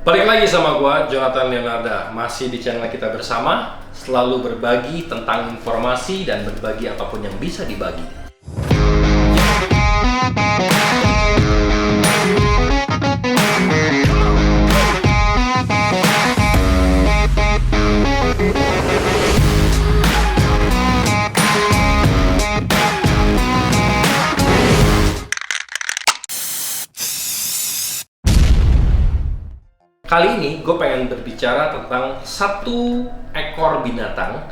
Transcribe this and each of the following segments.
Balik lagi sama gua, Jonathan Leonarda. Masih di channel kita bersama, selalu berbagi tentang informasi dan berbagi apapun yang bisa dibagi. Kali ini gue pengen berbicara tentang satu ekor binatang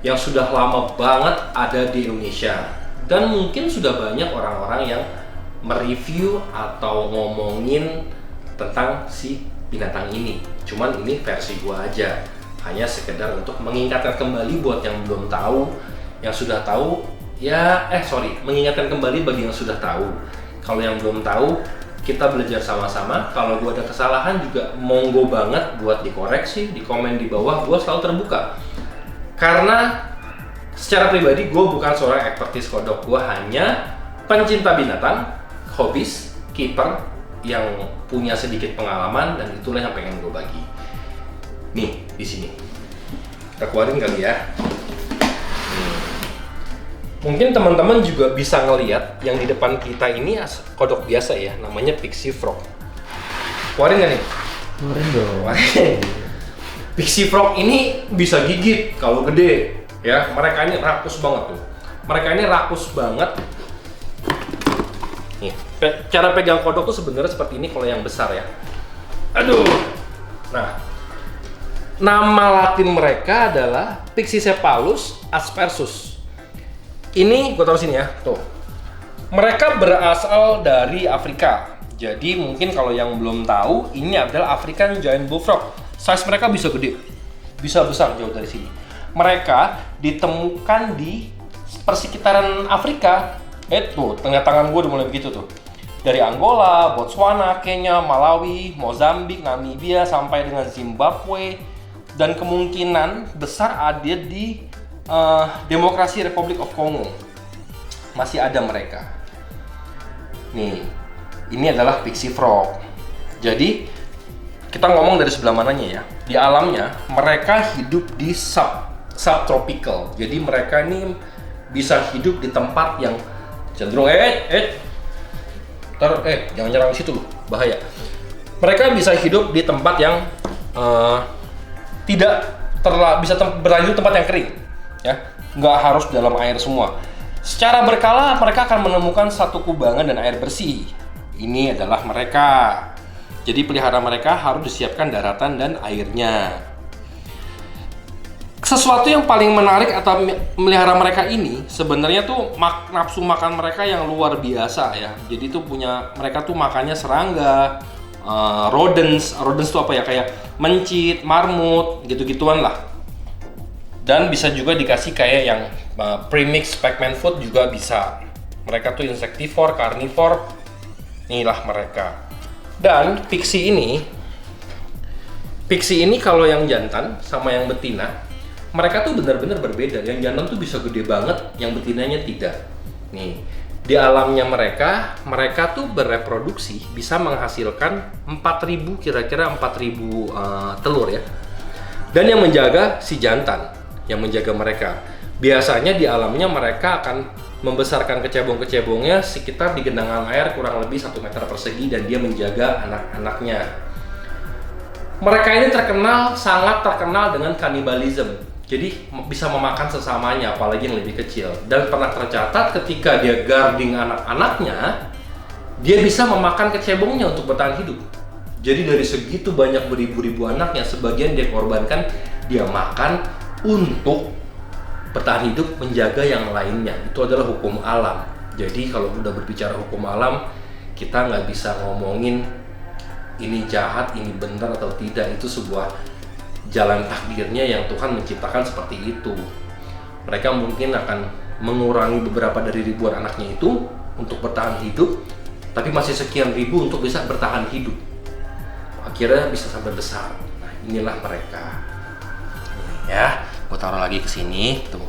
yang sudah lama banget ada di Indonesia. Dan mungkin sudah banyak orang-orang yang mereview atau ngomongin tentang si binatang ini. Cuman ini versi gue aja, hanya sekedar untuk mengingatkan kembali buat yang belum tahu. Yang sudah tahu, mengingatkan kembali bagi yang sudah tahu. Kalau yang belum tahu, kita belajar sama-sama. Kalau gue ada kesalahan juga monggo banget buat dikoreksi, di komen di bawah. Gue selalu terbuka. Karena secara pribadi gue bukan seorang ekspertis kodok. Gue hanya pencinta binatang, hobis, keeper yang punya sedikit pengalaman, dan itulah yang pengen gue bagi. Nih, di sini. Kita keluarin kali ya. Mungkin teman-teman juga bisa ngelihat yang di depan kita ini kodok biasa ya, namanya Pixie Frog. Keluarin nggak nih? Keluarin dong. Pixie Frog ini bisa gigit kalau gede, ya. Mereka ini rakus banget tuh. Mereka ini rakus banget. Nih, cara pegang kodok tuh sebenarnya seperti ini kalau yang besar ya. Aduh. Nah, nama Latin mereka adalah Pixicephalus aspersus. Ini gue taruh sini ya, tuh. Mereka berasal dari Afrika. Jadi mungkin kalau yang belum tahu, ini adalah African Giant Bullfrog. Size mereka bisa gede, bisa besar jauh dari sini. Mereka ditemukan di persekitaran Afrika. Tuh, tengah tangan gue udah mulai begitu tuh. Dari Angola, Botswana, Kenya, Malawi, Mozambik, Namibia, sampai dengan Zimbabwe. Dan kemungkinan besar ada di Demokrasi Republik of Congo. Masih ada mereka. Nih, ini adalah Pixie Frog. Jadi kita ngomong dari sebelah mananya ya. Di alamnya mereka hidup di subtropical. Jadi mereka ini bisa hidup di tempat yang cenderung jangan nyerang situ loh, bahaya. Mereka bisa hidup di tempat yang bisa berlanjut tempat yang kering. Ya, nggak harus dalam air semua. Secara berkala mereka akan menemukan satu kubangan dan air bersih. Ini adalah mereka. Jadi pelihara mereka harus disiapkan daratan dan airnya. Sesuatu yang paling menarik atau melihara mereka ini sebenarnya tuh nafsu makan mereka yang luar biasa ya. Jadi tuh mereka tuh makannya serangga, rodents tuh apa ya, kayak mencit, marmut, gitu-gituan lah. Dan bisa juga dikasih kayak yang premix Pac-Man food juga bisa. Mereka tuh insektivore, karnivore. Inilah mereka. Dan Pixie ini kalau yang jantan sama yang betina, mereka tuh benar-benar berbeda. Yang jantan tuh bisa gede banget, yang betinanya tidak. Nih, di alamnya mereka tuh bereproduksi bisa menghasilkan 4.000 telur ya. Dan yang menjaga si jantan, yang menjaga mereka. Biasanya di alamnya mereka akan membesarkan kecebong-kecebongnya sekitar di genangan air kurang lebih 1 meter persegi, dan dia menjaga anak-anaknya. Mereka ini sangat terkenal dengan kanibalisme. Jadi bisa memakan sesamanya, apalagi yang lebih kecil. Dan pernah tercatat ketika dia guarding anak-anaknya, dia bisa memakan kecebongnya untuk bertahan hidup. Jadi dari segitu banyak beribu-ribu anaknya, sebagian dia korbankan, dia makan untuk bertahan hidup, menjaga yang lainnya. Itu adalah hukum alam. Jadi kalau udah berbicara hukum alam, kita nggak bisa ngomongin ini jahat, ini benar atau tidak. Itu sebuah jalan takdirnya yang Tuhan menciptakan seperti itu. Mereka mungkin akan mengurangi beberapa dari ribuan anaknya itu untuk bertahan hidup, tapi masih sekian ribu untuk bisa bertahan hidup. Akhirnya bisa sampai besar. Nah, inilah mereka. Ya, gue taruh lagi ke sini tuh.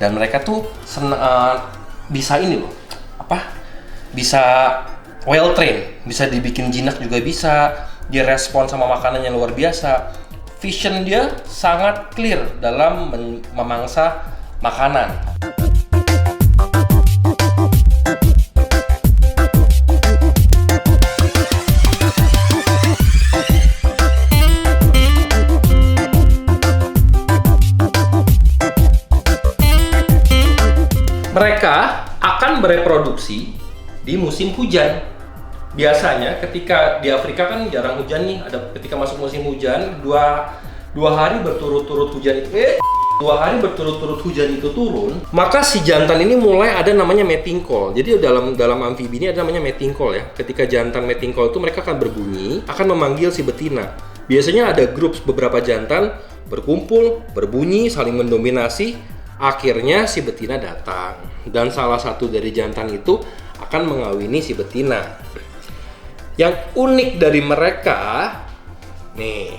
Dan mereka tuh bisa ini loh, bisa well trained, bisa dibikin jinak juga bisa, dia respon sama makanan yang luar biasa. Vision dia sangat clear dalam memangsa makanan. Mereka akan bereproduksi di musim hujan. Biasanya ketika di Afrika kan jarang hujan nih, ketika masuk musim hujan, dua hari berturut-turut hujan itu, 2 hari berturut-turut hujan itu turun, maka si jantan ini mulai ada namanya mating call. Jadi dalam amfibi ini ada namanya mating call ya. Ketika jantan mating call itu mereka akan berbunyi, akan memanggil si betina. Biasanya ada grup beberapa jantan berkumpul, berbunyi, saling mendominasi. Akhirnya si betina datang dan salah satu dari jantan itu akan mengawini si betina. Yang unik dari mereka, nih,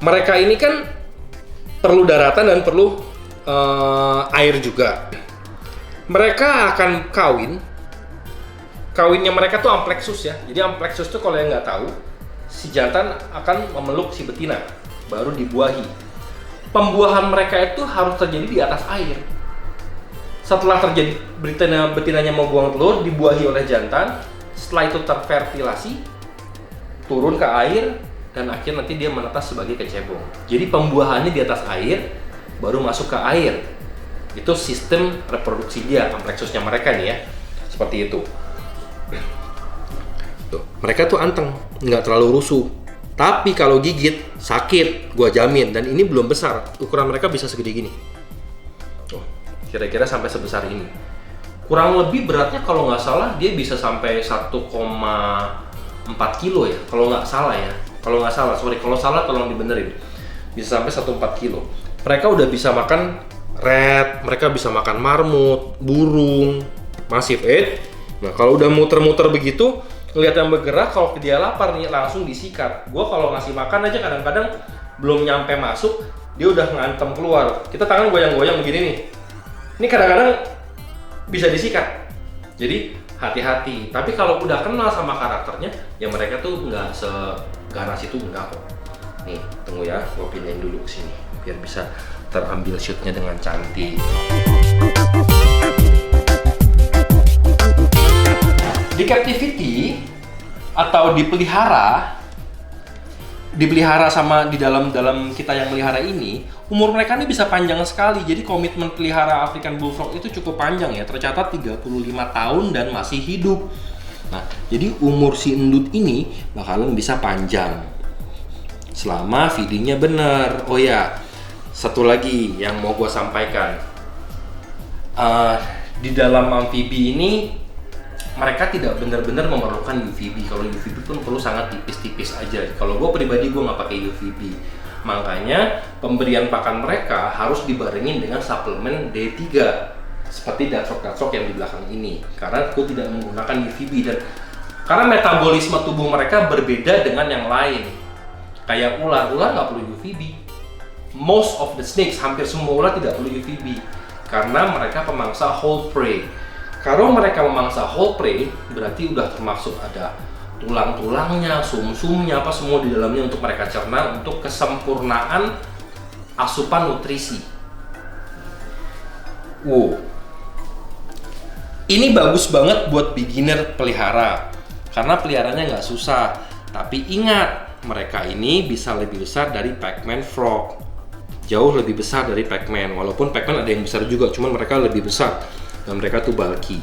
mereka ini kan perlu daratan dan perlu air juga. Mereka akan kawinnya mereka tuh amplexus ya. Jadi amplexus tuh kalau yang nggak tahu, si jantan akan memeluk si betina, baru dibuahi. Pembuahan mereka itu harus terjadi di atas air. Setelah terjadi betinanya mau buang telur, dibuahi oleh jantan. Setelah itu terfertilasi, turun ke air, dan akhirnya nanti dia menetas sebagai kecebong. Jadi pembuahannya di atas air, baru masuk ke air. Itu sistem reproduksi dia, amplexusnya mereka nih ya. Seperti itu. Tuh, mereka tuh anteng, nggak terlalu rusuh. Tapi kalau gigit, sakit, gua jamin. Dan ini belum besar, ukuran mereka bisa segede gini. Tuh, kira-kira sampai sebesar ini. Kurang lebih beratnya kalau nggak salah, dia bisa sampai 1,4 kilo ya. Kalau nggak salah ya. Kalau salah tolong dibenerin. Bisa sampai 1,4 kilo. Mereka udah bisa makan rat, mereka bisa makan marmut, burung, masif. Nah kalau udah muter-muter begitu, lihat yang bergerak, kalau dia lapar nih langsung disikat. Gua kalau ngasih makan aja kadang-kadang belum nyampe masuk, dia udah ngantem keluar. Kita tangan goyang-goyang begini nih. Ini kadang-kadang bisa disikat. Jadi hati-hati. Tapi kalau udah kenal sama karakternya, ya mereka tuh nggak seganas itu, enggak kok. Nih, tunggu ya, gua pindahin dulu ke sini biar bisa terambil shootnya dengan cantik. Di captivity atau dipelihara sama di dalam kita yang melihara ini, umur mereka ini bisa panjang sekali. Jadi komitmen pelihara African Bullfrog itu cukup panjang ya, tercatat 35 tahun dan masih hidup. Nah, jadi umur si endut ini bakalan bisa panjang selama feedingnya bener. Oh ya, satu lagi yang mau gue sampaikan, di dalam amfibi ini mereka tidak benar-benar memerlukan UVB. Kalau UVB pun perlu sangat tipis-tipis aja. Kalau gue pribadi gue nggak pakai UVB. Makanya pemberian pakan mereka harus dibarengin dengan suplemen D3 seperti datrok yang di belakang ini. Karena gue tidak menggunakan UVB dan karena metabolisme tubuh mereka berbeda dengan yang lain. Kayak ular nggak perlu UVB. Most of the snakes, hampir semua ular tidak perlu UVB karena mereka pemangsa whole prey. Kalau mereka memangsa whole prey, berarti udah termasuk ada tulang-tulangnya, sum-sumnya, apa semua di dalamnya untuk mereka cerna untuk kesempurnaan asupan nutrisi. Wow, ini bagus banget buat beginner pelihara karena peliharanya nggak susah. Tapi ingat, mereka ini bisa lebih besar dari Pac-Man frog, jauh lebih besar dari Pac-Man. Walaupun Pac-Man ada yang besar juga, cuman mereka lebih besar. Dan mereka tuh bulky.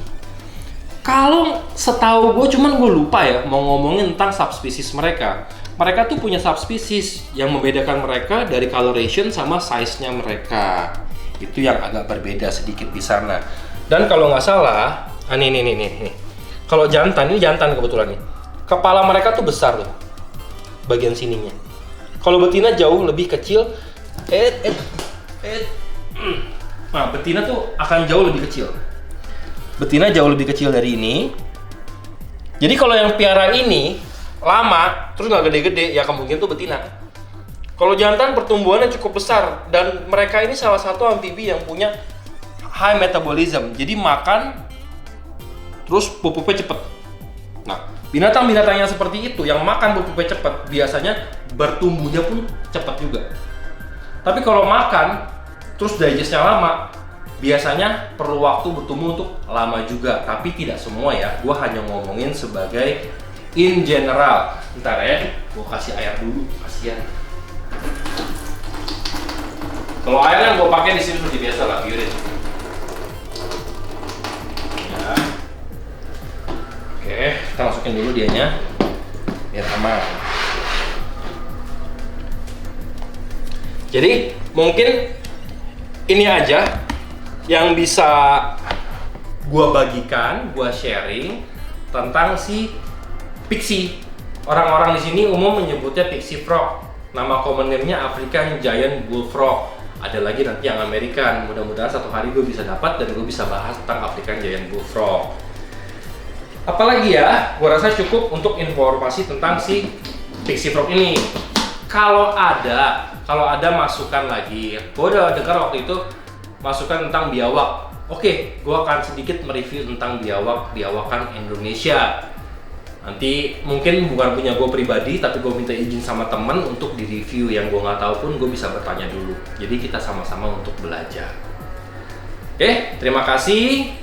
Kalau setahu gue, cuman gue lupa ya mau ngomongin tentang subspecies mereka. Mereka tuh punya subspecies yang membedakan mereka dari coloration sama size-nya mereka. Itu yang agak berbeda sedikit di sana. Dan kalau nggak salah, nih. Kalau jantan, ini jantan kebetulan nih. Kepala mereka tuh besar tuh, bagian sininya. Kalau betina jauh lebih kecil. Nah, betina tuh akan jauh lebih kecil. Betina jauh lebih kecil dari ini. Jadi kalau yang piara ini lama, terus nggak gede-gede, ya kemungkinan tuh betina. Kalau jantan pertumbuhannya cukup besar dan mereka ini salah satu amfibi yang punya high metabolism. Jadi makan, terus pupuknya cepet. Nah, Binatang-binatang yang seperti itu yang makan berpupe cepat biasanya bertumbuhnya pun cepat juga. Tapi kalau makan terus digestnya lama, biasanya perlu waktu bertumbuh untuk lama juga. Tapi tidak semua ya. Gua hanya ngomongin sebagai in general. Ntar ya, gua kasih air dulu, kasihan. Kalau air yang gua pakai di sini seperti biasa lah, Purine. Ya. Oke, kita masukin dulu dianya biar aman. Jadi mungkin ini aja yang bisa gua bagikan, gua sharing tentang si Pixie. Orang-orang di sini umum menyebutnya Pixie Frog. Nama common name-nya African Giant Bullfrog. Ada lagi nanti yang American. Mudah-mudahan satu hari gue bisa dapat dan gue bisa bahas tentang African Giant Bullfrog. Apalagi ya, gue rasa cukup untuk informasi tentang si Pixie Frog ini. Kalau ada masukan lagi, gue udah dengar waktu itu masukan tentang biawak. Oke, gue akan sedikit mereview tentang biawakan Indonesia. Nanti mungkin bukan punya gue pribadi, tapi gue minta izin sama temen untuk di-review. Yang gue nggak tahu pun gue bisa bertanya dulu. Jadi kita sama-sama untuk belajar. Oke, terima kasih.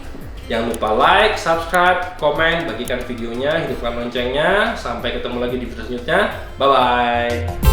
Jangan lupa like, subscribe, komen, bagikan videonya, hidupkan loncengnya. Sampai ketemu lagi di video selanjutnya. Bye-bye.